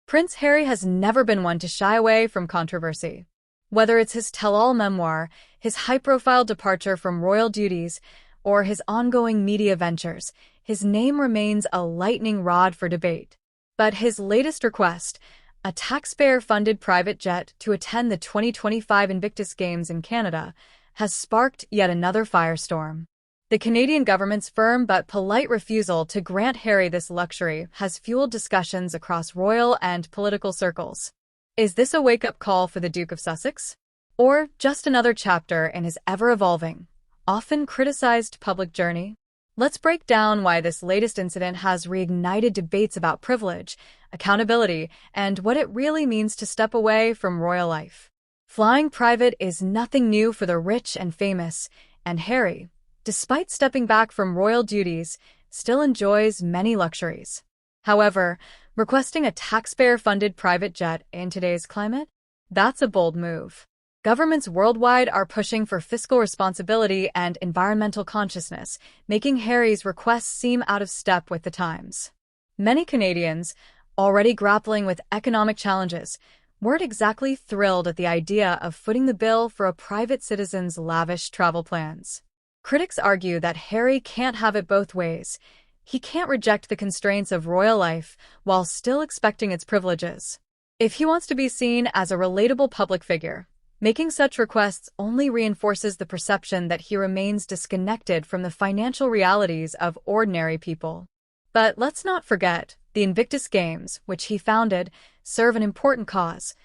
Prince Harry has never been one to shy away from controversy. Whether it's his tell-all memoir, his high-profile departure from royal duties, or his ongoing media ventures, his name remains a lightning rod for debate. But his latest request, a taxpayer-funded private jet to attend the 2025 Invictus Games in Canada, has sparked yet another firestorm. The Canadian government's firm but polite refusal to grant Harry this luxury has fueled discussions across royal and political circles. Is this a wake-up call for the Duke of Sussex? Or just another chapter in his ever-evolving, often criticized public journey? Let's break down why this latest incident has reignited debates about privilege, accountability, and what it really means to step away from royal life. Flying private is nothing new for the rich and famous, and Harry, despite stepping back from royal duties, still enjoys many luxuries. However, requesting a taxpayer-funded private jet in today's climate? That's a bold move. Governments worldwide are pushing for fiscal responsibility and environmental consciousness, making Harry's requests seem out of step with the times. Many Canadians, already grappling with economic challenges, weren't exactly thrilled at the idea of footing the bill for a private citizen's lavish travel plans. Critics argue that Harry can't have it both ways. He can't reject the constraints of royal life while still expecting its privileges. If he wants to be seen as a relatable public figure, making such requests only reinforces the perception that he remains disconnected from the financial realities of ordinary people. But let's not forget, the Invictus Games, which he founded, serve an important cause: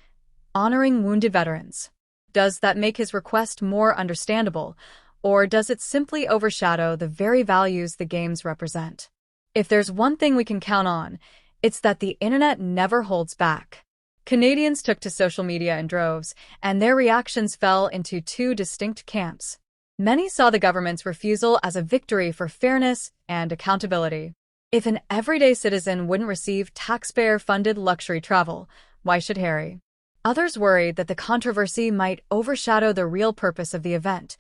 honoring wounded veterans. Does that make his request more understandable? Or does it simply overshadow the very values the Games represent? If there's one thing we can count on, it's that the internet never holds back. Canadians took to social media in droves, and their reactions fell into two distinct camps. Many saw the government's refusal as a victory for fairness and accountability. If an everyday citizen wouldn't receive taxpayer-funded luxury travel, why should Harry? Others worried that the controversy might overshadow the real purpose of the event: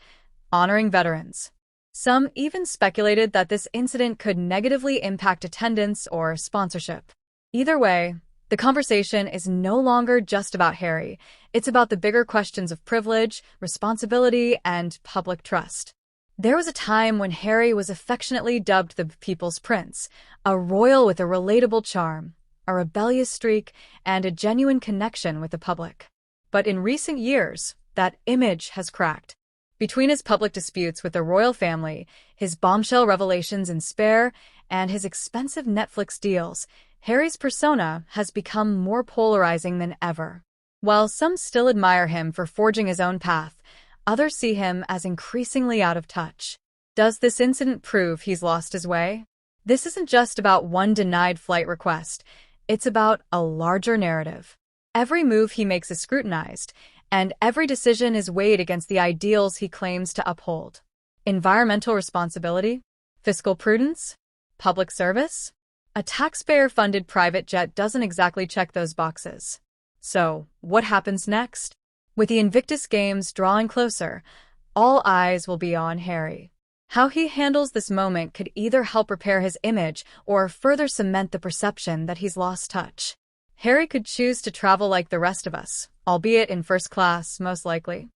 honoring veterans. Some even speculated that this incident could negatively impact attendance or sponsorship. Either way, the conversation is no longer just about Harry. It's about the bigger questions of privilege, responsibility, and public trust. There was a time when Harry was affectionately dubbed the People's Prince, a royal with a relatable charm, a rebellious streak, and a genuine connection with the public. But in recent years, that image has cracked. Between his public disputes with the royal family, his bombshell revelations in Spare, and his expensive Netflix deals, Harry's persona has become more polarizing than ever. While some still admire him for forging his own path, others see him as increasingly out of touch. Does this incident prove he's lost his way? This isn't just about one denied flight request. It's about a larger narrative. Every move he makes is scrutinized, and every decision is weighed against the ideals he claims to uphold. Environmental responsibility? Fiscal prudence? Public service? A taxpayer-funded private jet doesn't exactly check those boxes. So, what happens next? With the Invictus Games drawing closer, all eyes will be on Harry. How he handles this moment could either help repair his image or further cement the perception that he's lost touch. Harry could choose to travel like the rest of us, albeit in first class, most likely.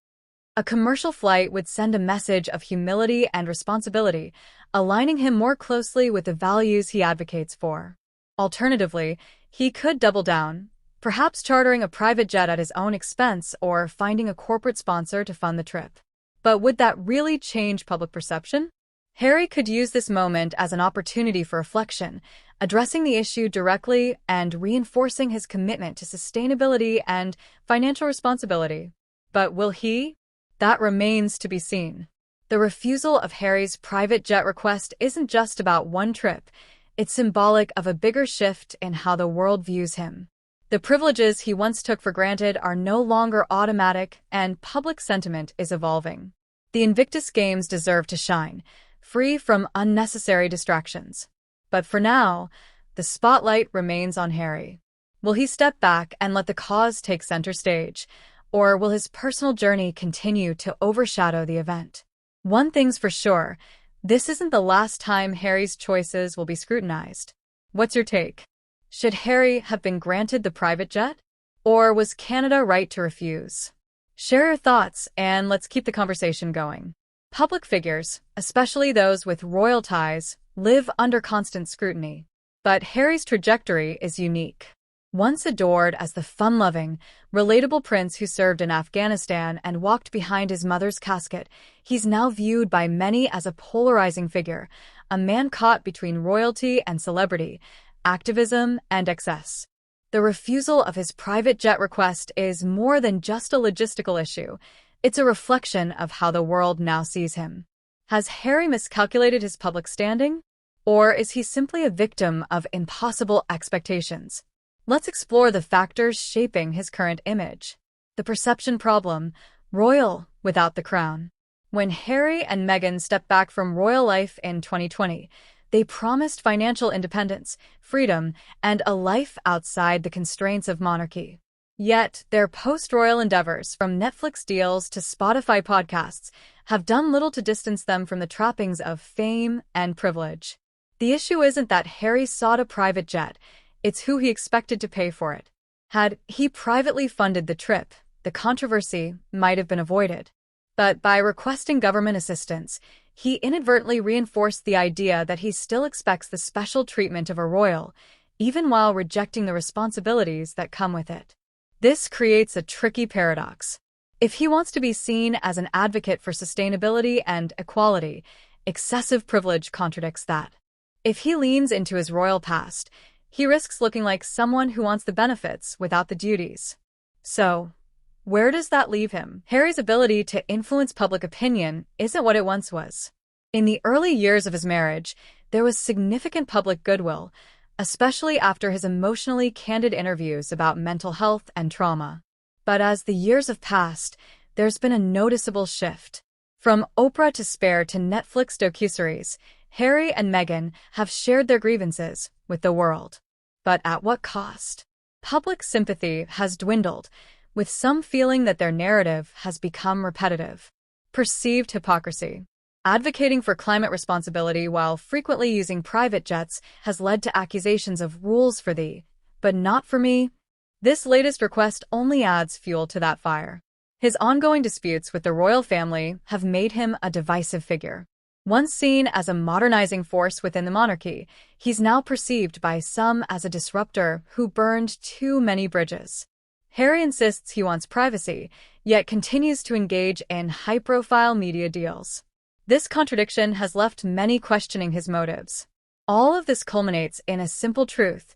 A commercial flight would send a message of humility and responsibility, aligning him more closely with the values he advocates for. Alternatively, he could double down, perhaps chartering a private jet at his own expense or finding a corporate sponsor to fund the trip. But would that really change public perception? Harry could use this moment as an opportunity for reflection, addressing the issue directly and reinforcing his commitment to sustainability and financial responsibility. But will he? That remains to be seen. The refusal of Harry's private jet request isn't just about one trip. It's symbolic of a bigger shift in how the world views him. The privileges he once took for granted are no longer automatic, and public sentiment is evolving. The Invictus Games deserve to shine, free from unnecessary distractions. But for now, the spotlight remains on Harry. Will he step back and let the cause take center stage, or will his personal journey continue to overshadow the event? One thing's for sure, this isn't the last time Harry's choices will be scrutinized. What's your take? Should Harry have been granted the private jet? Or was Canada right to refuse? Share your thoughts and let's keep the conversation going. Public figures, especially those with royal ties, live under constant scrutiny. But Harry's trajectory is unique. Once adored as the fun-loving, relatable prince who served in Afghanistan and walked behind his mother's casket, he's now viewed by many as a polarizing figure, a man caught between royalty and celebrity, activism and excess. The refusal of his private jet request is more than just a logistical issue. It's a reflection of how the world now sees him. Has Harry miscalculated his public standing? Or is he simply a victim of impossible expectations? Let's explore the factors shaping his current image. The perception problem, royal without the crown. When Harry and Meghan stepped back from royal life in 2020, they promised financial independence, freedom, and a life outside the constraints of monarchy. Yet, their post-royal endeavors, from Netflix deals to Spotify podcasts, have done little to distance them from the trappings of fame and privilege. The issue isn't that Harry sought a private jet, it's who he expected to pay for it. Had he privately funded the trip, the controversy might have been avoided. But by requesting government assistance, he inadvertently reinforced the idea that he still expects the special treatment of a royal, even while rejecting the responsibilities that come with it. This creates a tricky paradox. If he wants to be seen as an advocate for sustainability and equality, excessive privilege contradicts that. If he leans into his royal past, he risks looking like someone who wants the benefits without the duties. So, where does that leave him? Harry's ability to influence public opinion isn't what it once was. In the early years of his marriage, there was significant public goodwill, especially after his emotionally candid interviews about mental health and trauma. But as the years have passed, there's been a noticeable shift. From Oprah to Spare to Netflix docuseries, Harry and Meghan have shared their grievances with the world. But at what cost? Public sympathy has dwindled, with some feeling that their narrative has become repetitive. Perceived hypocrisy. Advocating for climate responsibility while frequently using private jets has led to accusations of rules for thee, but not for me. This latest request only adds fuel to that fire. His ongoing disputes with the royal family have made him a divisive figure. Once seen as a modernizing force within the monarchy, he's now perceived by some as a disruptor who burned too many bridges. Harry insists he wants privacy, yet continues to engage in high-profile media deals. This contradiction has left many questioning his motives. All of this culminates in a simple truth: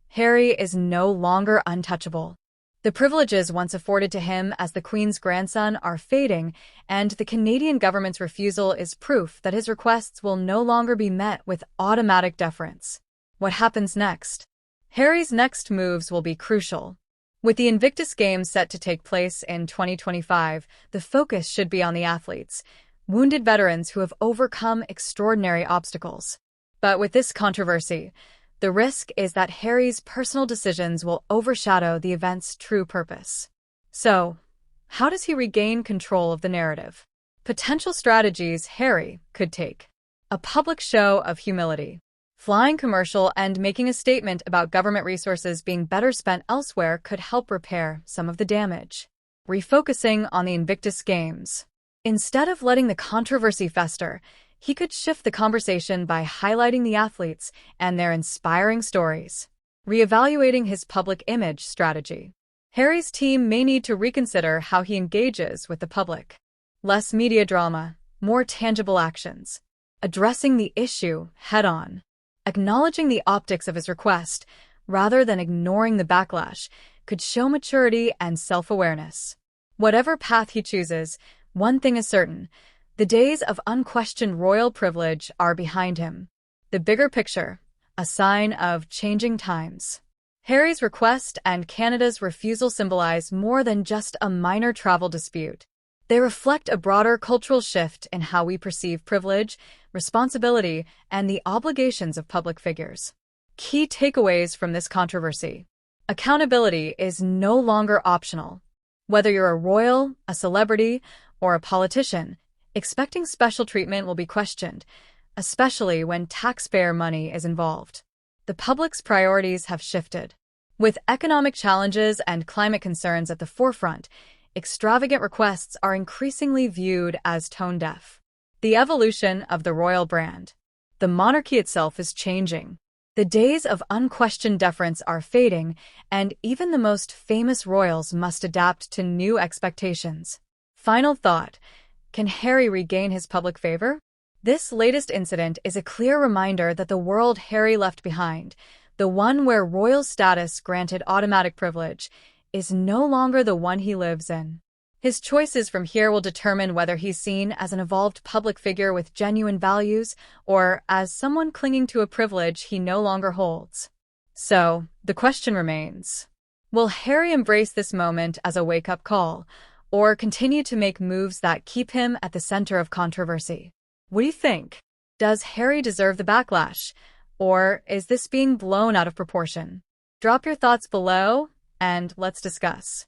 Harry is no longer untouchable. The privileges once afforded to him as the Queen's grandson are fading, and the Canadian government's refusal is proof that his requests will no longer be met with automatic deference. What happens next? Harry's next moves will be crucial. With the Invictus Games set to take place in 2025, the focus should be on the athletes, wounded veterans who have overcome extraordinary obstacles. But with this controversy, the risk is that Harry's personal decisions will overshadow the event's true purpose. So, how does he regain control of the narrative? Potential strategies Harry could take: a public show of humility, flying commercial and making a statement about government resources being better spent elsewhere could help repair some of the damage. Refocusing on the Invictus Games. Instead of letting the controversy fester, he could shift the conversation by highlighting the athletes and their inspiring stories. Reevaluating his public image strategy. Harry's team may need to reconsider how he engages with the public. Less media drama, more tangible actions. Addressing the issue head-on. Acknowledging the optics of his request, rather than ignoring the backlash, could show maturity and self-awareness. Whatever path he chooses, one thing is certain: the days of unquestioned royal privilege are behind him. The bigger picture, a sign of changing times. Harry's request and Canada's refusal symbolize more than just a minor travel dispute. They reflect a broader cultural shift in how we perceive privilege, responsibility, and the obligations of public figures. Key takeaways from this controversy. Accountability is no longer optional. Whether you're a royal, a celebrity, or a politician, expecting special treatment will be questioned, especially when taxpayer money is involved. The public's priorities have shifted. With economic challenges and climate concerns at the forefront, extravagant requests are increasingly viewed as tone-deaf. The evolution of the royal brand. The monarchy itself is changing. The days of unquestioned deference are fading, and even the most famous royals must adapt to new expectations. Final thought: can Harry regain his public favor? This latest incident is a clear reminder that the world Harry left behind, the one where royal status granted automatic privilege, is no longer the one he lives in. His choices from here will determine whether he's seen as an evolved public figure with genuine values or as someone clinging to a privilege he no longer holds. So, the question remains: will Harry embrace this moment as a wake-up call, or continue to make moves that keep him at the center of controversy? What do you think? Does Harry deserve the backlash, or is this being blown out of proportion? Drop your thoughts below, and let's discuss.